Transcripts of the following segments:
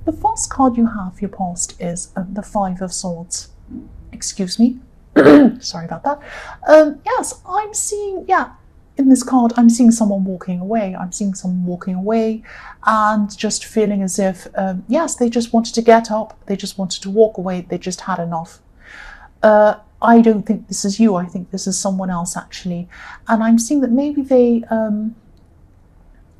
the first card you have for your past is the Five of Swords. Excuse me. Sorry about that. Yes, I'm seeing, in this card, I'm seeing someone walking away. I'm seeing someone walking away and just feeling as if, yes, they just wanted to get up. They just wanted to walk away. They just had enough. I don't think this is you. I think this is someone else, actually. And I'm seeing that maybe they,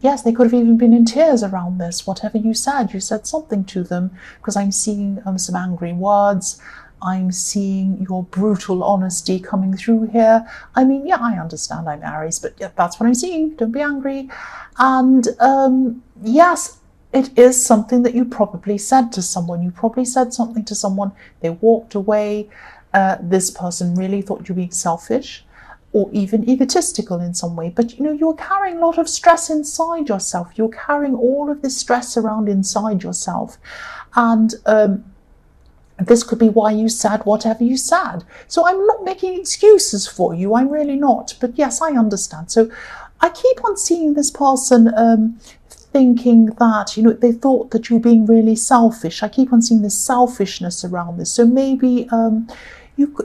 yes, they could have even been in tears around this. Whatever you said something to them, because I'm seeing some angry words. I'm seeing your brutal honesty coming through here. I mean, yeah, I understand I'm Aries, but yeah, that's what I'm seeing. Don't be angry. And yes, it is something that you probably said to someone. You probably said something to someone. They walked away. This person really thought you were being selfish or even egotistical in some way. But, you're carrying a lot of stress inside yourself. You're carrying all of this stress around inside yourself. And this could be why you said whatever you said. So I'm not making excuses for you. I'm really not. But yes, I understand. So I keep on seeing this person thinking that, they thought that you were being really selfish. I keep on seeing this selfishness around this. So maybe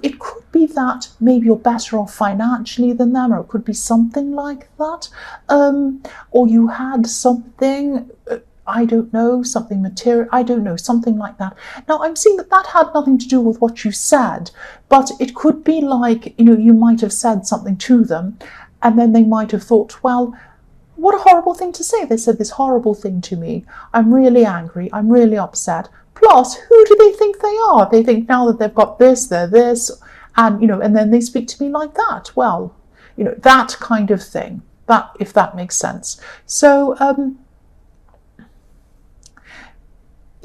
it could be that maybe you're better off financially than them, or it could be something like that. Or you had something... I don't know, something material, I don't know, something like that. Now, I'm seeing that had nothing to do with what you said, but it could be like, you might have said something to them, and then they might have thought, well, what a horrible thing to say. They said this horrible thing to me. I'm really angry. I'm really upset. Plus, who do they think they are? They think now that they've got this, they're this, and, and then they speak to me like that. Well, that kind of thing, if that makes sense. So,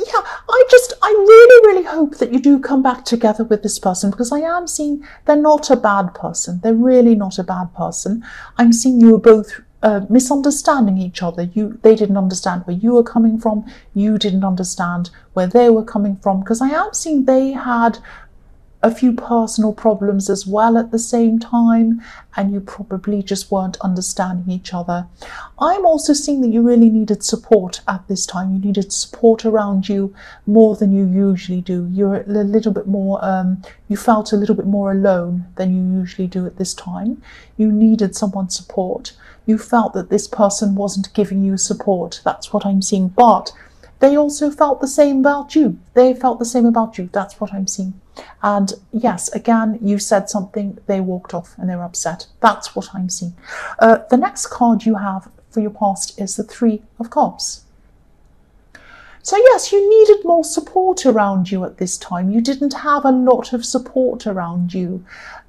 yeah, I really, really hope that you do come back together with this person, because I am seeing they're not a bad person. They're really not a bad person. I'm seeing you were both misunderstanding each other. They didn't understand where you were coming from. You didn't understand where they were coming from, because I am seeing they had a few personal problems as well at the same time, and you probably just weren't understanding each other. I'm also seeing that you really needed support at this time. You needed support around you more than you usually do. You're a little bit more, you felt a little bit more alone than you usually do at this time. You needed someone's support. You felt that this person wasn't giving you support. That's what I'm seeing. But they also felt the same about you. They felt the same about you. That's what I'm seeing. And yes, again, you said something, they walked off and they were upset. That's what I'm seeing. The next card you have for your past is the Three of Cups. So yes, you needed more support around you at this time. You didn't have a lot of support around you.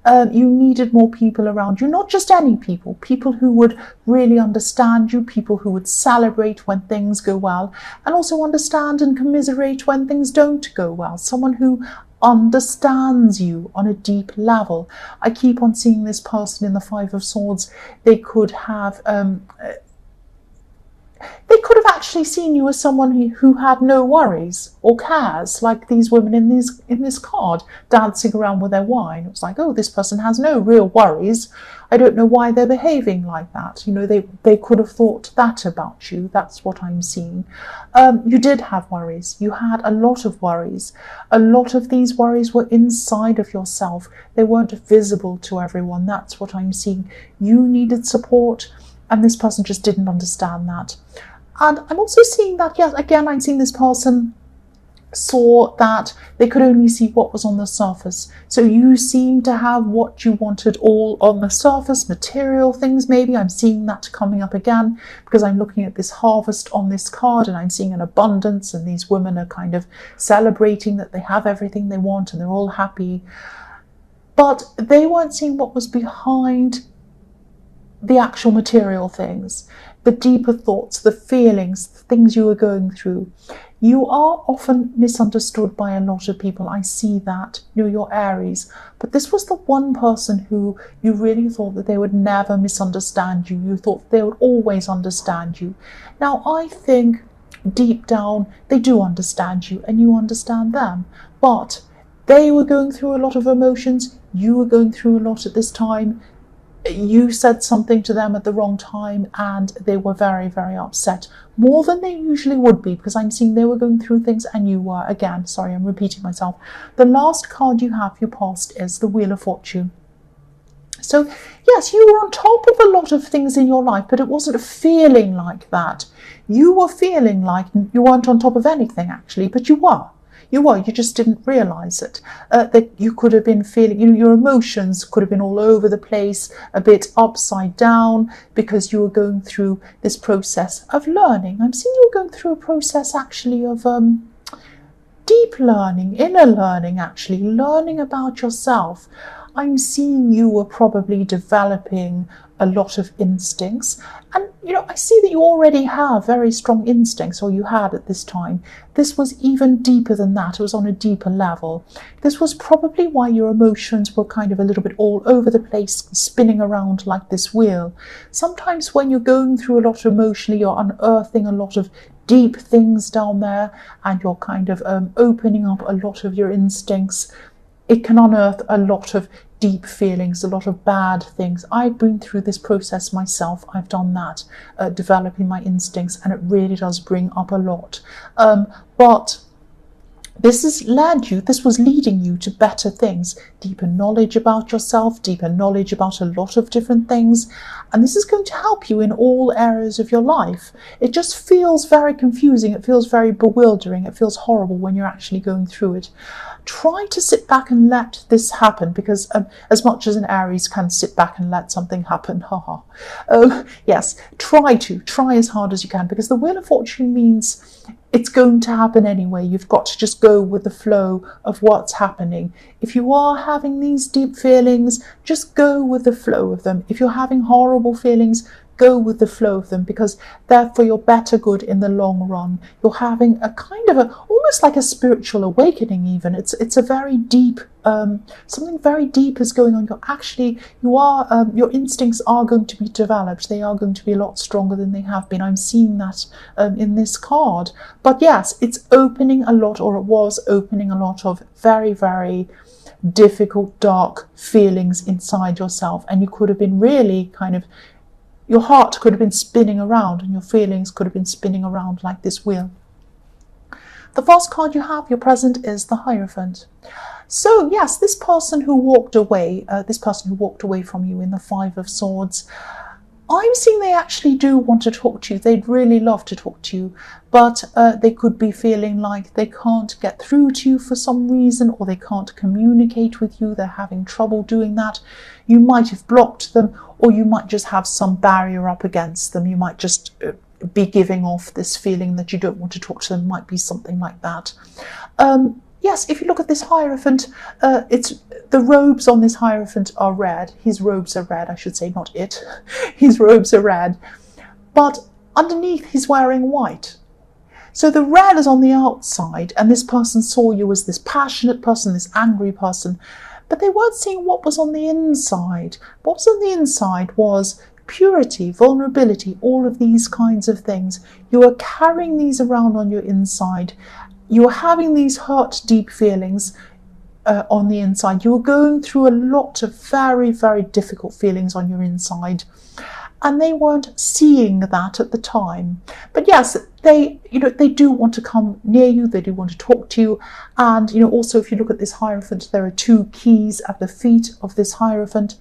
You needed more people around you, not just any people, people who would really understand you, people who would celebrate when things go well, and also understand and commiserate when things don't go well. Someone who understands you on a deep level. I keep on seeing this person in the Five of Swords. They could have actually seen you as someone who had no worries or cares, like these women in this card dancing around with their wine. It was like, oh, this person has no real worries. I don't know why they're behaving like that. They could have thought that about you. That's what I'm seeing. You did have worries. You had a lot of worries. A lot of these worries were inside of yourself. They weren't visible to everyone. That's what I'm seeing. You needed support, and this person just didn't understand that. And I'm also seeing that, yes, again, I'm seeing this person saw that they could only see what was on the surface. So you seem to have what you wanted all on the surface, material things maybe. I'm seeing that coming up again because I'm looking at this harvest on this card and I'm seeing an abundance, and these women are kind of celebrating that they have everything they want and they're all happy. But they weren't seeing what was behind the actual material things, the deeper thoughts, the feelings, the things you were going through. You are often misunderstood by a lot of people. I see that. You're Aries. But this was the one person who you really thought that they would never misunderstand you. You thought they would always understand you. Now, I think deep down they do understand you and you understand them. But they were going through a lot of emotions. You were going through a lot at this time. you said something to them at the wrong time and they were very, very upset, more than they usually would be, because I'm seeing they were going through things and you were. Again, sorry, I'm repeating myself. The last card you have, your past, is the Wheel of Fortune. So yes, you were on top of a lot of things in your life, but it wasn't feeling like that. You were feeling like you weren't on top of anything, actually, but you were. You just didn't realise it. That you could have been feeling, your emotions could have been all over the place, a bit upside down, because you were going through this process of learning. I'm seeing you were going through a process, actually, of deep learning, inner learning, actually, learning about yourself. I'm seeing you were probably developing a lot of instincts. And, I see that you already have very strong instincts, or you had at this time. This was even deeper than that. It was on a deeper level. This was probably why your emotions were kind of a little bit all over the place, spinning around like this wheel. Sometimes when you're going through a lot emotionally, you're unearthing a lot of deep things down there, and you're kind of opening up a lot of your instincts. It can unearth a lot of deep feelings, a lot of bad things. I've been through this process myself. I've done that, developing my instincts, and it really does bring up a lot. But this was leading you to better things, deeper knowledge about yourself, deeper knowledge about a lot of different things. And this is going to help you in all areas of your life. It just feels very confusing. It feels very bewildering. It feels horrible when you're actually going through it. Try to sit back and let this happen, because as much as an Aries can sit back and let something happen, yes, try as hard as you can, because the Wheel of Fortune means it's going to happen anyway. You've got to just go with the flow of what's happening. If you are having these deep feelings, just go with the flow of them. If you're having horrible feelings, go with the flow of them, because they're for your better good in the long run. You're having a kind of almost like a spiritual awakening even. It's a very deep, something very deep is going on. Your instincts are going to be developed. They are going to be a lot stronger than they have been. I'm seeing that in this card. But yes, it's opening a lot, or it was opening a lot of very, very difficult, dark feelings inside yourself. And you could have been really kind of, your heart could have been spinning around, and your feelings could have been spinning around like this wheel. The first card you have, your present, is the Hierophant. So yes, this person who walked away from you in the Five of Swords, I'm seeing they actually do want to talk to you. They'd really love to talk to you, but they could be feeling like they can't get through to you for some reason, or they can't communicate with you. They're having trouble doing that. You might have blocked them, or you might just have some barrier up against them. You might just be giving off this feeling that you don't want to talk to them. Might be something like that. Yes, if you look at this Hierophant, the robes on this Hierophant are red. His robes are red, I should say, not it. His robes are red. But underneath he's wearing white. So the red is on the outside, and this person saw you as this passionate person, this angry person, but they weren't seeing what was on the inside. What was on the inside was purity, vulnerability, all of these kinds of things. You are carrying these around on your inside. You are having these hurt, deep feelings on the inside. You are going through a lot of very, very difficult feelings on your inside. And they weren't seeing that at the time. But yes, they do want to come near you. They do want to talk to you. And, also if you look at this Hierophant, there are two keys at the feet of this Hierophant.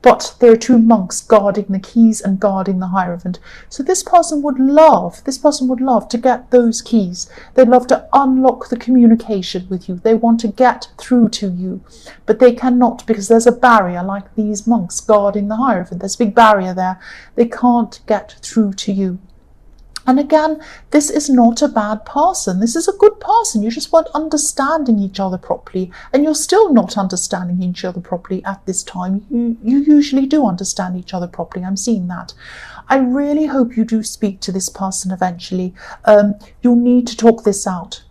But there are two monks guarding the keys and guarding the Hierophant. So this person would love to get those keys. They'd love to unlock the communication with you. They want to get through to you, but they cannot, because there's a barrier, like these monks guarding the Hierophant. There's a big barrier there. They can't get through to you. And again, this is not a bad person. This is a good person. You just weren't understanding each other properly, and you're still not understanding each other properly at this time. You usually do understand each other properly. I'm seeing that. I really hope you do speak to this person eventually. You'll need to talk this out.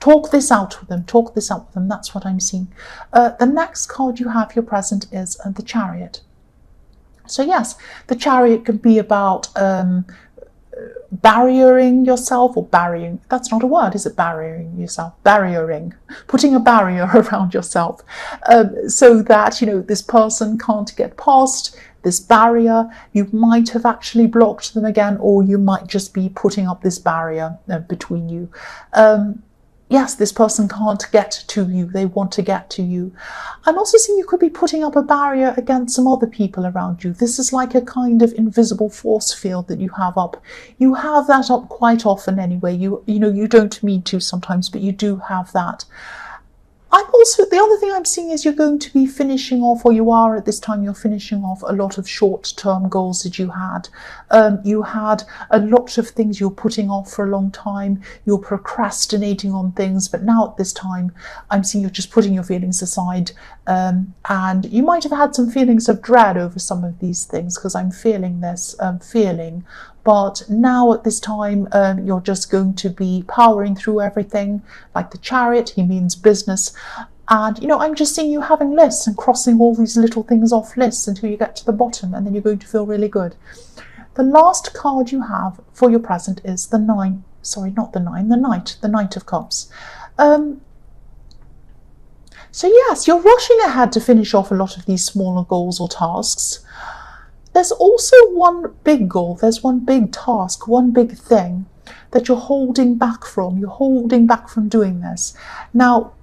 Talk this out with them. Talk this out with them. That's what I'm seeing. The next card you have, your present, is the Chariot. So yes, the Chariot can be about barriering yourself, or barriering, that's not a word, is it? Barriering yourself, barriering, putting a barrier around yourself, so that, you know, this person can't get past this barrier. You might have actually blocked them again, or you might just be putting up this barrier between you. Yes, this person can't get to you. They want to get to you. I'm also seeing you could be putting up a barrier against some other people around you. This is like a kind of invisible force field that you have up. You have that up quite often anyway. You know, you don't mean to sometimes, but you do have that. I'm also, the other thing I'm seeing is you're going to be finishing off, or you are at this time, you're finishing off a lot of short-term goals that you had. You had a lot of things you're putting off for a long time. You're procrastinating on things, but now at this time, I'm seeing you're just putting your feelings aside. And you might have had some feelings of dread over some of these things, because I'm feeling this feeling. But now at this time, you're just going to be powering through everything. Like the Chariot, he means business. And, you know, I'm just seeing you having lists and crossing all these little things off lists until you get to the bottom, and then you're going to feel really good. The last card you have for your present is the Knight, the Knight of Cups. So yes, you're rushing ahead to finish off a lot of these smaller goals or tasks. There's also one big goal, there's one big task, one big thing that you're holding back from. You're holding back from doing this. Now,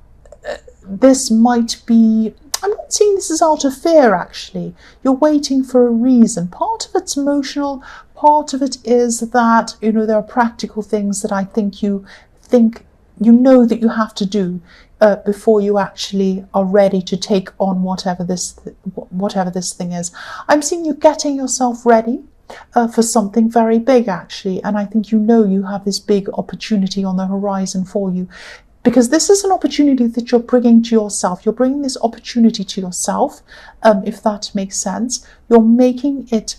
this might be, I'm not saying this is out of fear actually. You're waiting for a reason. Part of it's emotional, part of it is that, you know, there are practical things that I think you know that you have to do before you actually are ready to take on whatever this thing is. I'm seeing you getting yourself ready for something very big actually, and I think you know you have this big opportunity on the horizon for you, because this is an opportunity that you're bringing to yourself. You're bringing this opportunity to yourself, if that makes sense. You're making it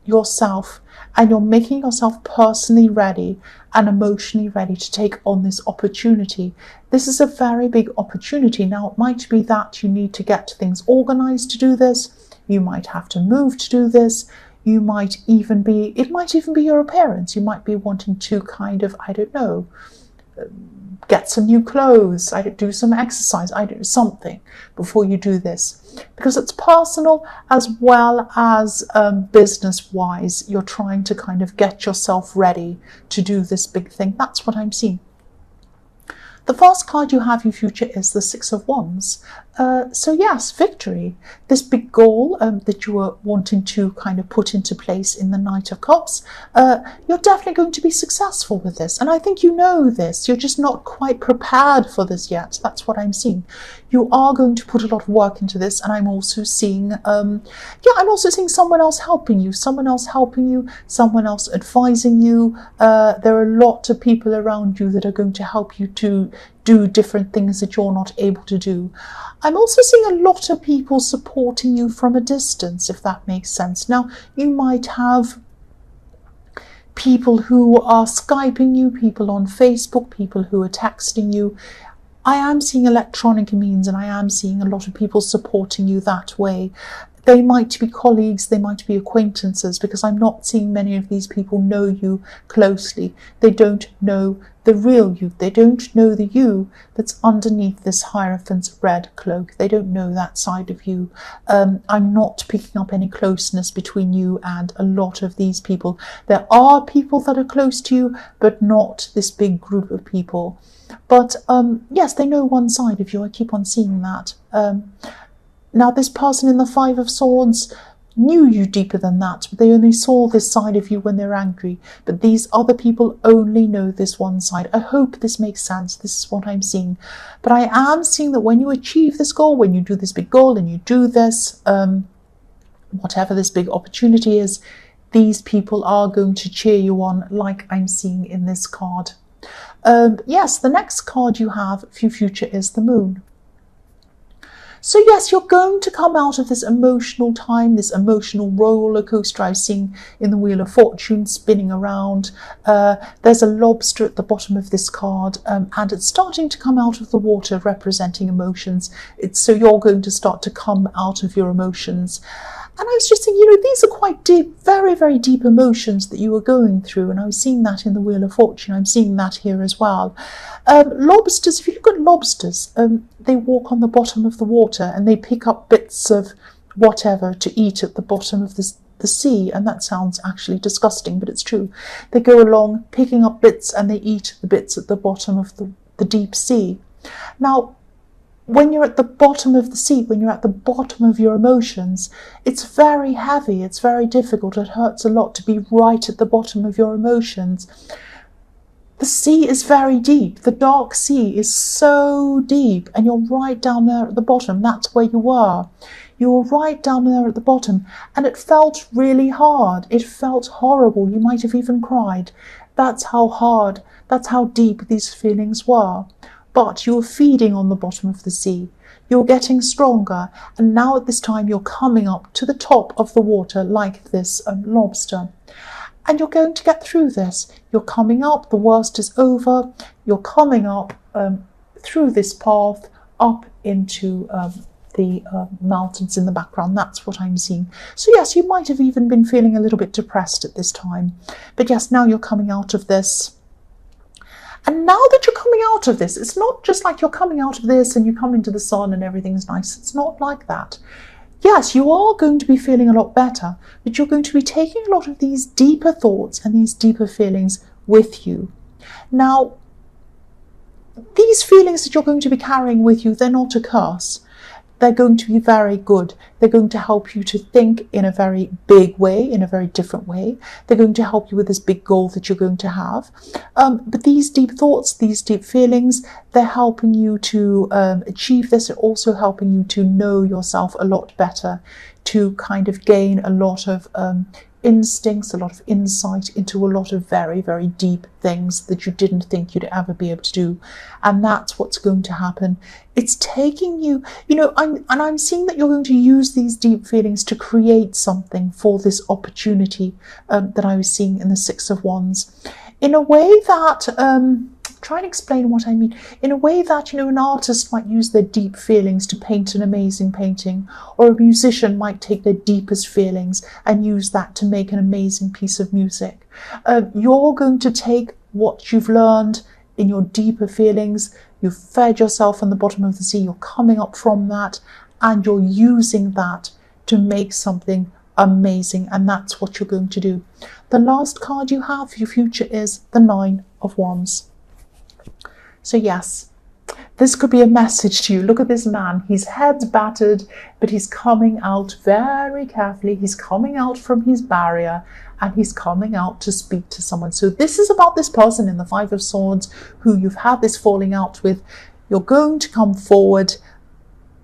yourself, and you're making yourself personally ready and emotionally ready to take on this opportunity. This is a very big opportunity. Now, it might be that you need to get things organized to do this. You might have to move to do this. It might even be your appearance. You might be wanting to kind of, I don't know, get some new clothes, do some exercise, something before you do this. Because it's personal as well as business-wise. You're trying to kind of get yourself ready to do this big thing. That's what I'm seeing. The first card you have in future is the Six of Wands. So yes, victory. This big goal that you were wanting to kind of put into place in the Knight of Cups, you're definitely going to be successful with this. And I think you know this. You're just not quite prepared for this yet. That's what I'm seeing. You are going to put a lot of work into this. And I'm also seeing, someone else helping you, someone else advising you. There are a lot of people around you that are going to help you to do different things that you're not able to do. I'm also seeing a lot of people supporting you from a distance, if that makes sense. Now, you might have people who are Skyping you, people on Facebook, people who are texting you. I am seeing electronic means, and I am seeing a lot of people supporting you that way. They might be colleagues, they might be acquaintances, because I'm not seeing many of these people know you closely. They don't know the real you. They don't know the you that's underneath this Hierophant's red cloak. They don't know that side of you. I'm not picking up any closeness between you and a lot of these people. There are people that are close to you, but not this big group of people. But yes, they know one side of you. I keep on seeing that. Now, this person in the Five of Swords knew you deeper than that, but they only saw this side of you when they're angry. But these other people only know this one side. I hope this makes sense. This is what I'm seeing. But I am seeing that when you achieve this goal, when you do this big goal and you do this, whatever this big opportunity is, these people are going to cheer you on, like I'm seeing in this card. Yes, the next card you have for your future is the Moon. So yes, you're going to come out of this emotional time, this emotional roller coaster I've seen in the Wheel of Fortune spinning around. There's a lobster at the bottom of this card, and it's starting to come out of the water, representing emotions. So you're going to start to come out of your emotions. And I was just thinking, these are quite deep, very, very deep emotions that you were going through. And I was seeing that in the Wheel of Fortune. I'm seeing that here as well. Lobsters, if you look at lobsters, they walk on the bottom of the water and they pick up bits of whatever to eat at the bottom of the sea. And that sounds actually disgusting, but it's true. They go along picking up bits and they eat the bits at the bottom of the deep sea. Now, when you're at the bottom of the sea, when you're at the bottom of your emotions, it's very heavy, it's very difficult, it hurts a lot to be right at the bottom of your emotions. The sea is very deep, the dark sea is so deep, and you're right down there at the bottom. That's where you were. You were right down there at the bottom, and it felt really hard. It felt horrible. You might have even cried. That's how hard, that's how deep these feelings were. But you're feeding on the bottom of the sea. You're getting stronger. And now at this time, you're coming up to the top of the water like this lobster. And you're going to get through this. You're coming up. The worst is over. You're coming up through this path up into the mountains in the background. That's what I'm seeing. So yes, you might have even been feeling a little bit depressed at this time. But yes, now you're coming out of this. And now that you're coming out of this, it's not just like you're coming out of this and you come into the sun and everything's nice. It's not like that. Yes, you are going to be feeling a lot better, but you're going to be taking a lot of these deeper thoughts and these deeper feelings with you. Now, these feelings that you're going to be carrying with you, they're not a curse. They're going to be very good. They're going to help you to think in a very big way, in a very different way. They're going to help you with this big goal that you're going to have. But these deep thoughts, these deep feelings, they're helping you to achieve this. They're also helping you to know yourself a lot better, to kind of gain a lot of instincts, a lot of insight into a lot of very, very deep things that you didn't think you'd ever be able to do. And that's what's going to happen. It's taking you, I'm seeing that you're going to use these deep feelings to create something for this opportunity that I was seeing in the Six of Wands. In a way that, try and explain what I mean. In a way that, an artist might use their deep feelings to paint an amazing painting, or a musician might take their deepest feelings and use that to make an amazing piece of music. You're going to take what you've learned in your deeper feelings, you've fed yourself on the bottom of the sea, you're coming up from that, and you're using that to make something amazing, and that's what you're going to do. The last card you have for your future is the Nine of Wands. So yes, this could be a message to you. Look at this man. His head's battered, but he's coming out very carefully. He's coming out from his barrier and he's coming out to speak to someone. So this is about this person in the Five of Swords who you've had this falling out with. You're going to come forward,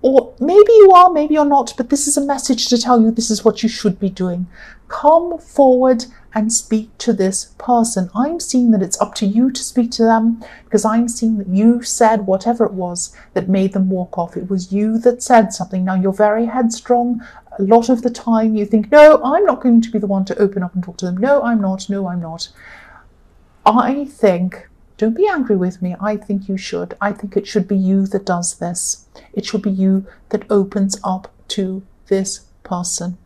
or maybe you are, maybe you're not, but this is a message to tell you this is what you should be doing. Come forward and speak to this person. I'm seeing that it's up to you to speak to them, because I'm seeing that you said whatever it was that made them walk off. It was you that said something. Now, you're very headstrong. A lot of the time you think, no, I'm not going to be the one to open up and talk to them. No, I'm not. No, I'm not. I think, don't be angry with me, I think you should. I think it should be you that does this. It should be you that opens up to this person.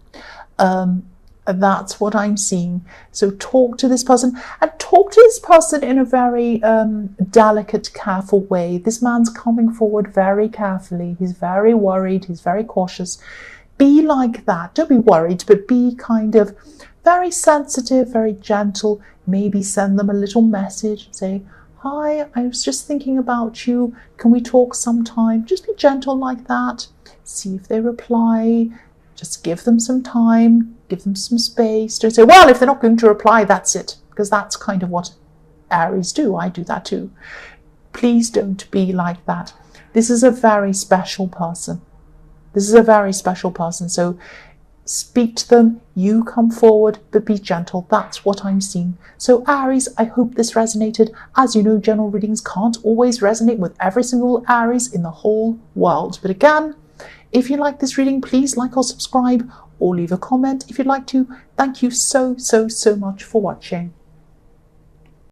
That's what I'm seeing. So talk to this person, and talk to this person in a very delicate, careful way. This man's coming forward very carefully. He's very worried. He's very cautious. Be like that. Don't be worried, but be kind of very sensitive, very gentle. Maybe send them a little message. Say, hi, I was just thinking about you. Can we talk sometime? Just be gentle like that. See if they reply. Just give them some time. Give them some space. Don't say, well, if they're not going to reply, that's it. Because that's kind of what Aries do. I do that too. Please don't be like that. This is a very special person. This is a very special person. So speak to them. You come forward, but be gentle. That's what I'm seeing. So Aries, I hope this resonated. As you know, general readings can't always resonate with every single Aries in the whole world. But again, if you like this reading, please like or subscribe, or leave a comment if you'd like to. Thank you so, so, so much for watching.